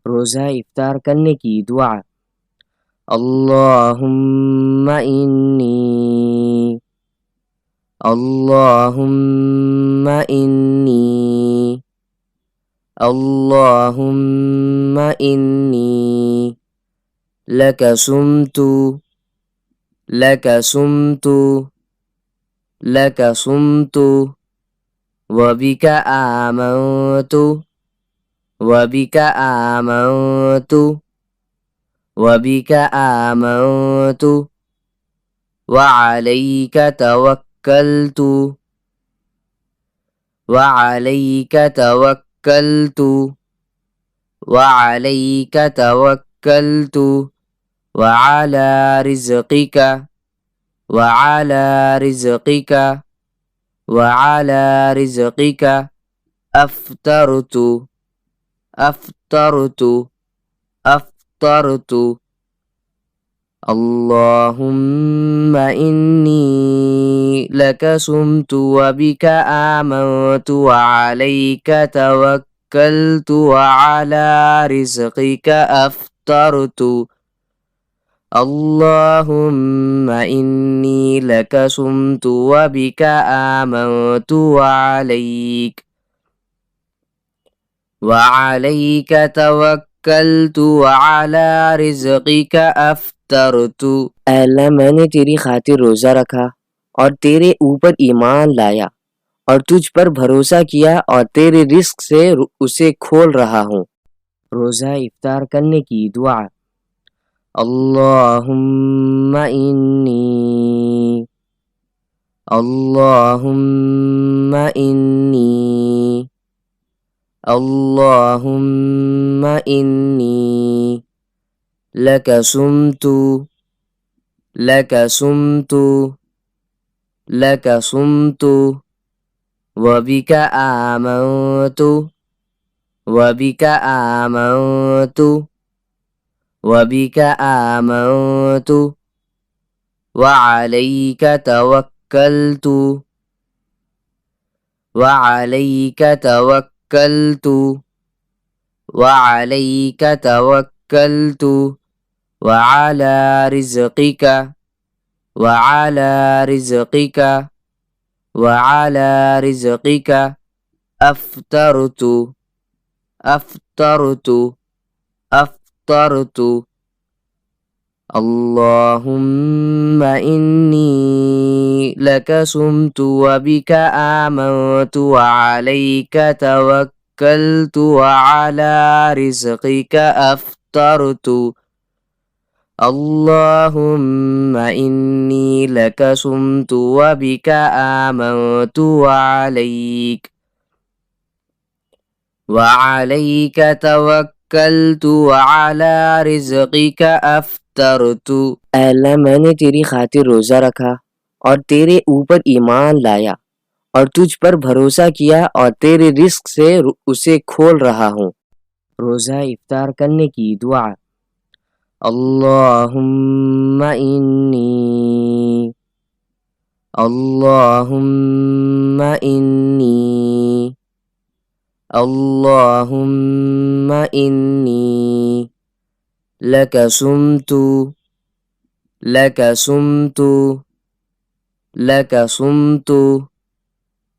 रोज़ा इफ्तार करने की दुआ। अल्लाहुम्मा इन्नी अल्लाहुम्मा इन्नी अल्लाहुम्मा इन्नी लका सुमतु लका सुमतु लका सुमतु वबिका आमन्तु वबिका आमन्तु वबिका आमन्तु वअलैक तवक्कलतु वअलैक तवक्कलतु वअलैक तवक्कलतु वअला रिज़्क़िक वअला रिज़्क़िक वअला रिज़्क़िक अफ़्तरतु अफ़्तरतु अफ़्तरतु अल्लाहुम्मा इन्नी लका सुमतु वबिका आमन्तु वअलैक तवक्कलतु वअला रिज़्क़िक अफ़्तरतु अल्लाहुम्मा इन्नी लका सुमतु वबिका आमन्तु वअलैक तवक्कलतु वअला रिज़्क़िक अफ़्तरतु। ऐ अल्लाह, मैंने तेरी खातिर रोज़ा रखा और तेरे ऊपर ईमान लाया और तुझ पर भरोसा किया और तेरे रिस्क से उसे खोल रहा हूँ। रोज़ा इफ्तार करने की दुआ। अल्लाहुम्मा इन्नी अल्लाहुम्मा इन्नी अल्लाहुम्मा इन्नी लका सुमतु लका सुमतु लका सुमतु वबिका आमन्तु वबिका आमन्तु वबिका आमन्तु वअलैक तवक्कलतु वअलैक तवक्कलतु वअलैक तवक्कलतु वअला रिज़्क़िक वअला रिज़्क़िक वअला रिज़्क़िक अफ़्तरतु अफ़्तरतु अफ़्तरतु अल्लाहुम्मा इन्नी लका सुमतु वबिका आमन्तु वअलैक तवक्कलतु वअला रिज़क़िक अफ़्तरतु अल्लाहुम्मा इन्नी लका सुमतु वबिका आमन्तु वअलैक तवक्कलतु वअला रिज़क़िक अफ़्तरतु। ऐ अल्लाह, मैंने तेरी खातिर रोज़ा रखा और तेरे ऊपर ईमान लाया और तुझ पर भरोसा किया और तेरे रिस्क से उसे खोल रहा हूँ। रोज़ा इफ्तार करने की दुआ। अल्लाहुम्मा इन्नी अल्लाहुम्मा इन्नी अल्लाहुम्मा इन्नी लका सुमतु लका सुमतु लका सुमतु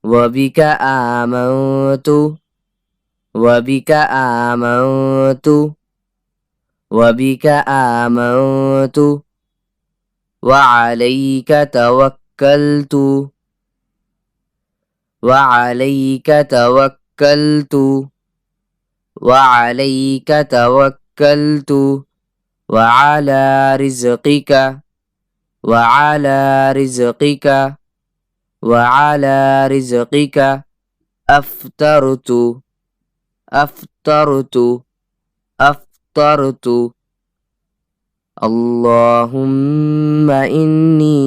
वबिका आमन्तु वबिका आमन्तु वबिका आमन्तु वअलैक तवक्कलतु वअलैक तवक्कलतु वअलैक तवक्कलतु वअला रिज़क़िक वअला रिज़क़िक वअला रिज़क़िक अफ़्तरतु अफ़्तरतु अफ़्तरतु अल्लाहुम्मा इन्नी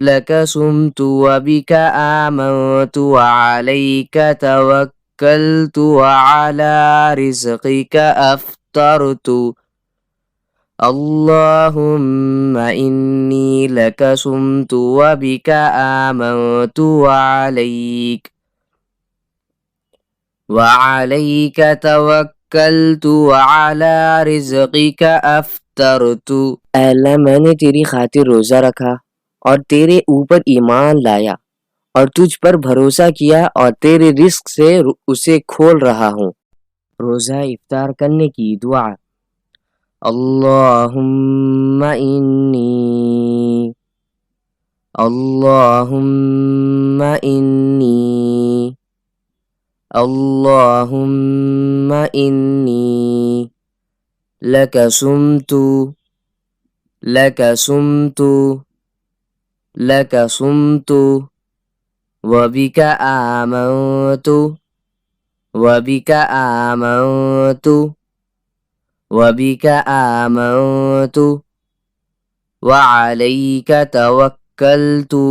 लका सुमतु वबिका आमन्तु वअलैक तवक्कलतु वअला रिज़क़िक अफ़्तरतु अल्लाहुम्मा इन्नी लका सुमतु वबिका आमन्तु वअलैक तवक्कलतु तवक्कलतु अला रिज़्क़िक अफ़्तरतु। अल्लाह मैंने तेरी खातिर रोज़ा रखा और तेरे ऊपर ईमान लाया और तुझ पर भरोसा किया और तेरे रिस्क से उसे खोल रहा हूँ। रोज़ा इफ्तार करने की दुआ। अल्लाहुम्मा इन्नी अल्लाहुम्मा इन्नी अल्लाहुम्मा इन्नी लका सुमतु लका सुमतु लका सुमतु वबिका आमन्तु वबिका आमन्तु वबिका आमन्तु वअलैका तवक्कलतु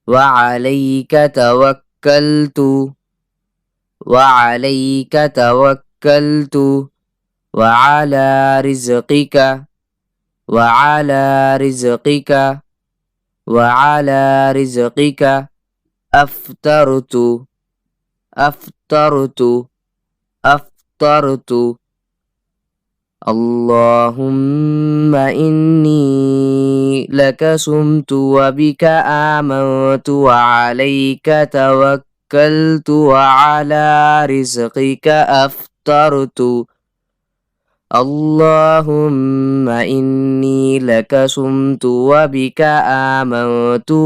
वअलैका तवक्कलतु वअलैका तवक्कलतु वअला रिज़्क़िका वअला रिज़्क़िका वअला रिज़्क़िका अफ़्तरतु अफ़्तरतु अफ़्तरतु। अल्लाहुम्मा इन्नी लका सुमतु वबिका आमन्तु वअलैका तवक्कलतु वअला रिज़्क़िका अफ़्तरतु। अल्लाहुम्मा इन्नी लका सुमतु वबिका आमन्तु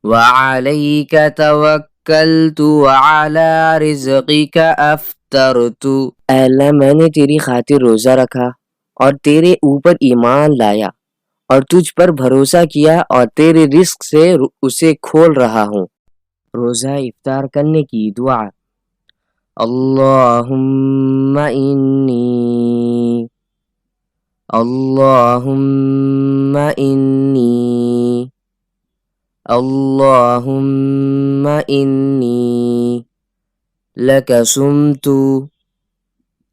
वअलैका तवक्कलतु वअला रिज़्क़िका अफ़्तरतु। अल्लाह मैंने तेरी खातिर रोज़ा रखा और तेरे ऊपर ईमान लाया और तुझ पर भरोसा किया और तेरे रिस्क से उसे खोल रहा हूँ। रोज़ा इफ्तार करने की दुआ। अल्लाहुम्मा इन्नी अल्लाहुम्मा इन्नी अल्लाहुम्मा इन्नी लका सुमतु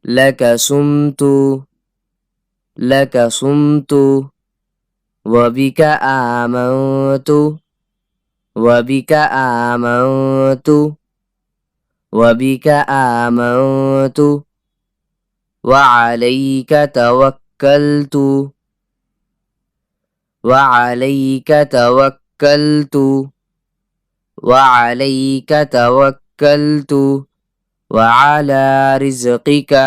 लका सुमतु लका सुमतु वबिका आमन्तु वबिका आमन्तु वबिका आमन्तु वअलैका तवक्कलतु वअलैका तवक्कलतु वअलैका तवक्कलतु वअला रिज़्क़िका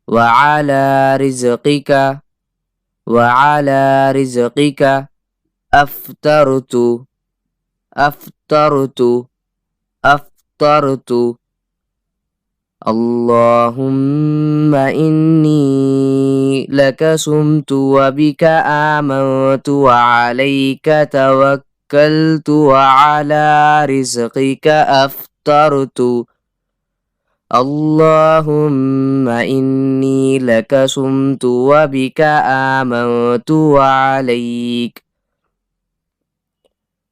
वअला रिज़्क़िका वअला रिज़्क़िका अफ़्तरतु अफ़्तरतु अफ़्तरतु। अल्लाहुम्मा इन्नी लका सुमतु वबिका आमन्तु वअलैका तवक्कलतु वअला रिज़्क़िका अफ़्तरतु। अल्लाहुम्मा इन्नी लका सुमतु वबिका आमन्तु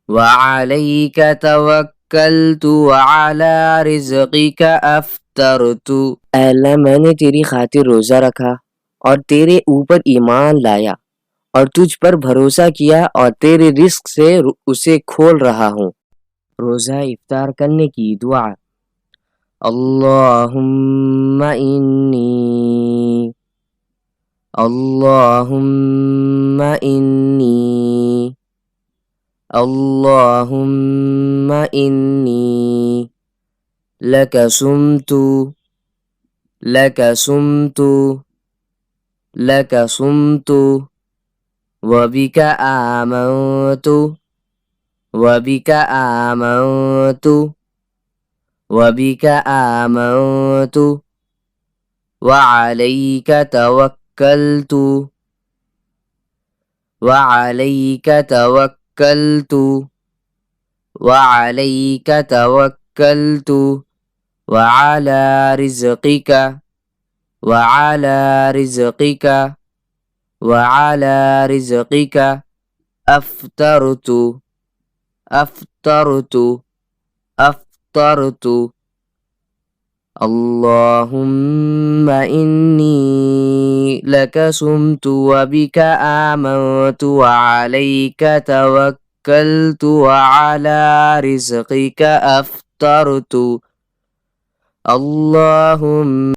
वअलैका तवक्कलतु वअला रिज़्क़िका अफ़्तरतु। अल्लाह मैंने तेरी खातिर रोज़ा रखा और तेरे ऊपर ईमान लाया और तुझ पर भरोसा किया और तेरे रिस्क से उसे खोल रहा हूँ। रोज़ा इफ्तार करने की दुआ। अल्लाहुम्मा इन्नी अल्लाहुम्मा इन्नी अल्लाहुम्मा इन्नी लका सुमतु लका सुमतु लका सुमतु वबिका आमन्तु वबिका आमन्तु वबिका आमन्तु वअलैका तवक्कलतु वअलैका तवक्कलतु वअलैका तवक्कलतु वअला रिज़क़िका वअला रिज़क़िका वअला रिज़क़िका अफ़्तरतु अफ़्तरतु अफ़्तरतु। अल्लाहुम्मा इन्नी लका सुमतु वबिका आमन्तु वअलैका तवक्कलतु वअला रिज़क़िका अफ्तरतु अल्लाहुम्मा